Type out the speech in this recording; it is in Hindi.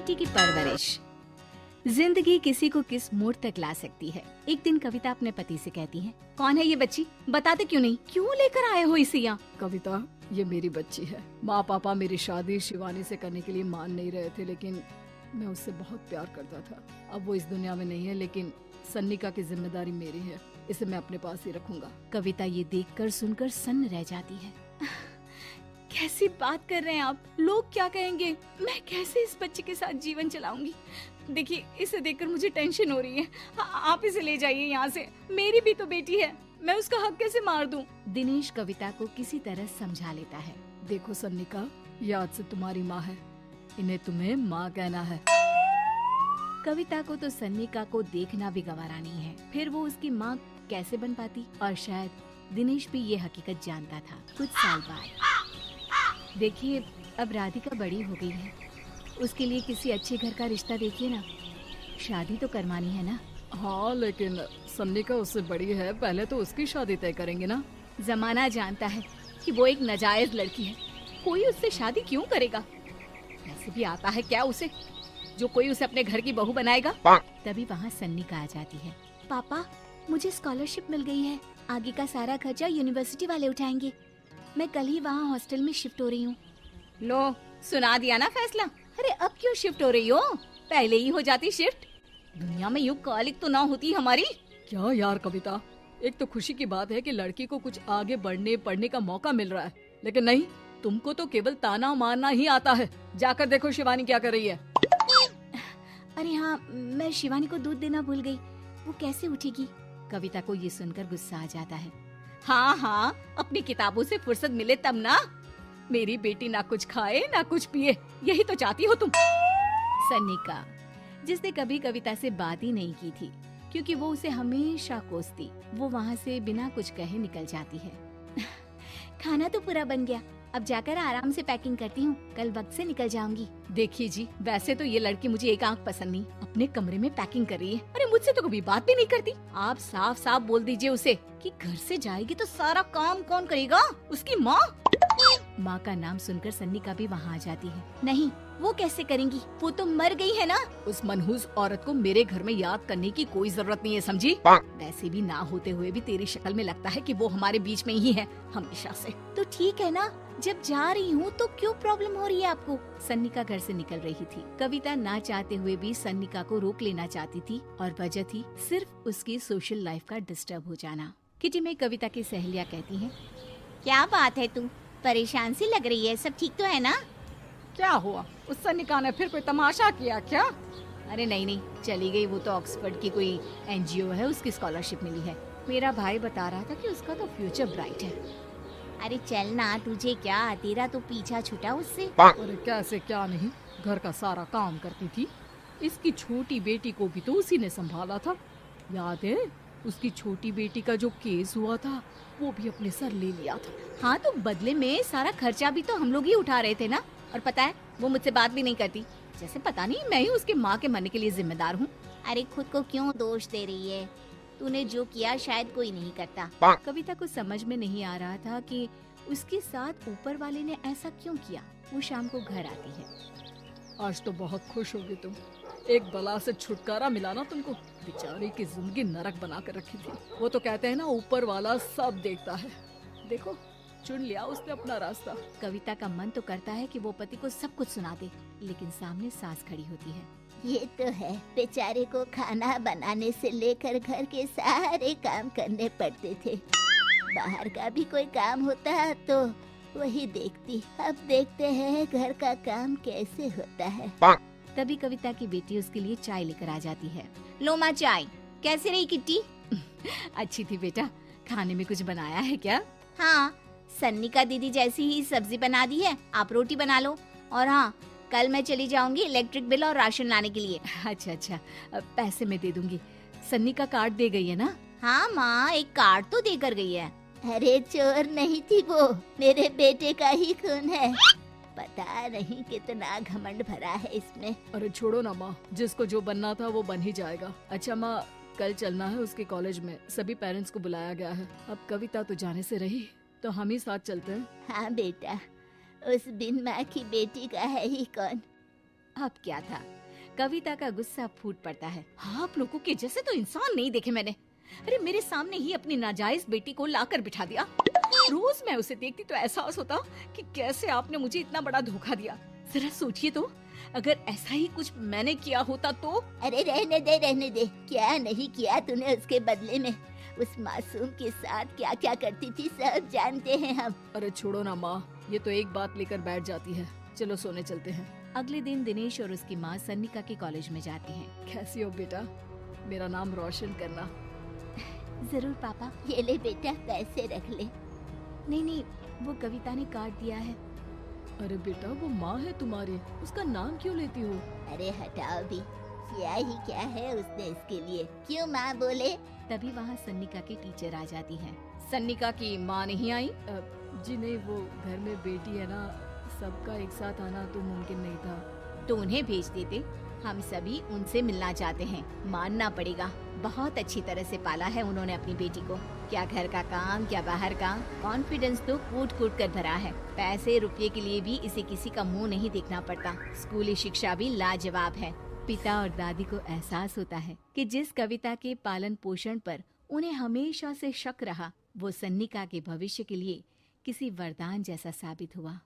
बेटी की परवरिश। जिंदगी किसी को किस मोड़ तक ला सकती है। एक दिन कविता अपने पति से कहती है, कौन है ये बच्ची, बताते क्यों नहीं, क्यों लेकर आए हो इसे यहाँ? कविता, ये मेरी बच्ची है। माँ पापा मेरी शादी शिवानी से करने के लिए मान नहीं रहे थे, लेकिन मैं उससे बहुत प्यार करता था। अब वो इस दुनिया में नहीं है, लेकिन सन्निका की जिम्मेदारी मेरी है। इसे मैं अपने पास ही रखूंगा। कविता ये देखकर सुनकर सन्न रह जाती है। कैसी बात कर रहे हैं आप, लोग क्या कहेंगे, मैं कैसे इस बच्चे के साथ जीवन चलाऊंगी? देखिए, इसे देखकर मुझे टेंशन हो रही है। आप इसे ले जाइए यहाँ से, मेरी भी तो बेटी है, मैं उसका हक कैसे मार दूं? दिनेश कविता को किसी तरह समझा लेता है। देखो सन्निका, ये आज से तुम्हारी माँ है, इन्हें तुम्हें माँ कहना है। कविता को तो सन्निका को देखना भी गवारा नहीं है, फिर वो उसकी माँ कैसे बन पाती? और शायद दिनेश भी ये हकीकत जानता था। कुछ साल बाद देखिए, अब राधिका बड़ी हो गई है, उसके लिए किसी अच्छे घर का रिश्ता देखिए ना, शादी तो करवानी है ना। हाँ, लेकिन सन्निका उससे बड़ी है, पहले तो उसकी शादी तय करेंगे ना। जमाना जानता है कि वो एक नाजायज लड़की है, कोई उससे शादी क्यों करेगा? ऐसे भी आता है क्या उसे, जो कोई उसे अपने घर की बहू बनाएगा? तभी वहाँ सन्निका आ जाती है। पापा, मुझे स्कॉलरशिप मिल गई है, आगे का सारा खर्चा यूनिवर्सिटी वाले उठाएंगे। मैं कल ही वहाँ हॉस्टल में शिफ्ट हो रही हूँ। लो, सुना दिया ना फैसला। अरे अब क्यों शिफ्ट हो रही हो, पहले ही हो जाती शिफ्ट। दुनिया में यूं कालिक तो ना होती हमारी। क्या यार कविता, एक तो खुशी की बात है कि लड़की को कुछ आगे बढ़ने पढ़ने का मौका मिल रहा है, लेकिन नहीं, तुमको तो केवल ताना मारना ही आता है। जाकर देखो शिवानी क्या कर रही है। अरे हाँ, मैं शिवानी को दूध देना भूल गई, वो कैसे उठेगी? कविता को ये सुनकर गुस्सा आ जाता है। हाँ हाँ, अपनी किताबों से फुर्सत मिले तब ना। मेरी बेटी ना कुछ खाए ना कुछ पिए, यही तो चाहती हो तुम। सन्निका, जिसने कभी कविता से बात ही नहीं की थी, क्योंकि वो उसे हमेशा कोसती, वो वहाँ से बिना कुछ कहे निकल जाती है। खाना तो पूरा बन गया, अब जाकर आराम से पैकिंग करती हूँ, कल वक्त से निकल जाऊंगी। देखिए जी, वैसे तो ये लड़की मुझे एक आंख पसंद नहीं, अपने कमरे में पैकिंग कर रही है। अरे मुझसे तो कभी बात भी नहीं करती। आप साफ साफ बोल दीजिए उसे कि घर से जाएगी तो सारा काम कौन करेगा, उसकी माँ। माँ का नाम सुनकर सन्निका भी वहाँ आ जाती है। नहीं, वो कैसे करेंगी, वो तो मर गई है ना। उस मनहूस औरत को मेरे घर में याद करने की कोई जरूरत नहीं है, समझी? वैसे भी ना होते हुए भी तेरी शक्ल में लगता है कि वो हमारे बीच में ही है हमेशा से। तो ठीक है ना, जब जा रही हूँ तो क्यों प्रॉब्लम हो रही है आपको? सन्निका घर से निकल रही थी। कविता ना चाहते हुए भी सन्निका को रोक लेना चाहती थी, और वजह थी सिर्फ उसकी सोशल लाइफ का डिस्टर्ब हो जाना। किटी में कविता की सहेलियाँ कहती हैं, क्या बात है, तू परेशान सी लग रही है, सब ठीक तो है ना? क्या हुआ, उस सन्निका ने फिर कोई तमाशा किया क्या? अरे नहीं नहीं, चली गई, वो तो ऑक्सफोर्ड की कोई एनजीओ है, उसकी स्कॉलरशिप मिली है। मेरा भाई बता रहा था कि उसका तो फ्यूचर ब्राइट है। अरे चल ना, तुझे क्या, तेरा तो पीछा छूटा उससे। अरे कैसे क्या नहीं, घर का सारा काम करती थी। इसकी छोटी बेटी को भी तो उसी ने संभाला था, याद है? उसकी छोटी बेटी का जो केस हुआ था, वो भी अपने सर ले लिया था। हाँ, तो बदले में सारा खर्चा भी तो हम लोग ही उठा रहे थे ना। और पता है, वो मुझसे बात भी नहीं करती, जैसे पता नहीं मैं ही उसके माँ के मरने के लिए जिम्मेदार हूँ। अरे खुद को क्यों दोष दे रही है, तूने जो किया शायद कोई नहीं करता। कविता को समझ में नहीं आ रहा था कि उसके साथ ऊपर वाले ने ऐसा क्यों किया। वो शाम को घर आती है। आज तो बहुत खुश होगी तुम, एक बला से छुटकारा मिला ना तुमको। बेचारी की जिंदगी नरक बना कर रखी थी। वो तो कहते हैं ना, ऊपर वाला सब देखता है। देखो, चुन लिया उसने अपना रास्ता। कविता का मन तो करता है कि वो पति को सब कुछ सुना दे, लेकिन सामने सास खड़ी होती है। ये तो है, बेचारे को खाना बनाने से लेकर घर के सारे काम करने पड़ते थे। बाहर का भी कोई काम होता तो वही देखती। अब देखते हैं घर का काम कैसे होता है। तभी कविता की बेटी उसके लिए चाय लेकर आ जाती है। लो माँ चाय, कैसे रही किट्टी? अच्छी थी बेटा, खाने में कुछ बनाया है क्या? हाँ, सन्निका दीदी जैसी ही सब्जी बना दी है, आप रोटी बना लो। और हाँ, कल मैं चली जाऊंगी इलेक्ट्रिक बिल और राशन लाने के लिए। अच्छा अच्छा, पैसे मैं दे दूंगी। सन्निका कार्ड दे गई है ना? हाँ माँ, एक कार्ड तो देकर गई है। अरे चोर नहीं थी वो, मेरे बेटे का ही खून है। पता नहीं कितना घमंड भरा है इसमें। अरे छोड़ो ना माँ, जिसको जो बनना था वो बन ही जाएगा। अच्छा माँ, कल चलना है उसके कॉलेज में, सभी पेरेंट्स को बुलाया गया है। अब कविता तो जाने से रही, तो हम ही साथ चलते हैं। हाँ बेटा, उस बिन माँ की बेटी का है ही कौन, अब क्या था, कविता का गुस्सा फूट पड़ता है। आप लोगों के जैसे तो इंसान नहीं देखे मैंने। अरे मेरे सामने ही अपनी नाजायज बेटी को लाकर बिठा दिया। रोज मैं उसे देखती तो एहसास होता कि कैसे आपने मुझे इतना बड़ा धोखा दिया। जरा सोचिए तो, अगर ऐसा ही कुछ मैंने किया होता तो। अरे रहने दे, क्या नहीं किया तूने उसके बदले में। उस मासूम के साथ क्या क्या करती थी सब जानते हैं हम। अरे छोड़ो ना माँ, ये तो एक बात लेकर बैठ जाती है। चलो सोने चलते हैं। अगले दिन दिनेश और उसकी माँ सन्निका के कॉलेज में जाती हैं। कैसी हो बेटा, मेरा नाम रोशन करना। जरूर पापा। ये ले बेटा, पैसे रख ले। नहीं, वो कविता ने काट दिया है। अरे बेटा, वो माँ है तुम्हारी, उसका नाम क्यों लेती हो? अरे हटाओ भी, किया ही क्या है उसने इसके लिए, क्यों माँ बोले। तभी वहाँ सन्निका की टीचर आ जाती हैं। सन्निका की माँ नहीं आई? जी नहीं, वो घर में बेटी है ना, सबका एक साथ आना तो मुमकिन नहीं था। तो उन्हें भेज देते, हम सभी उनसे मिलना चाहते हैं। मानना पड़ेगा, बहुत अच्छी तरह से पाला है उन्होंने अपनी बेटी को। क्या घर का काम, क्या बाहर का, कॉन्फिडेंस तो कूट कूट कर भरा है। पैसे रुपये के लिए भी इसे किसी का मुंह नहीं देखना पड़ता। स्कूली शिक्षा भी लाजवाब है। पिता और दादी को एहसास होता है कि जिस कविता के पालन पोषण पर उन्हें हमेशा से शक रहा, वो सन्निका के भविष्य के लिए किसी वरदान जैसा साबित हुआ।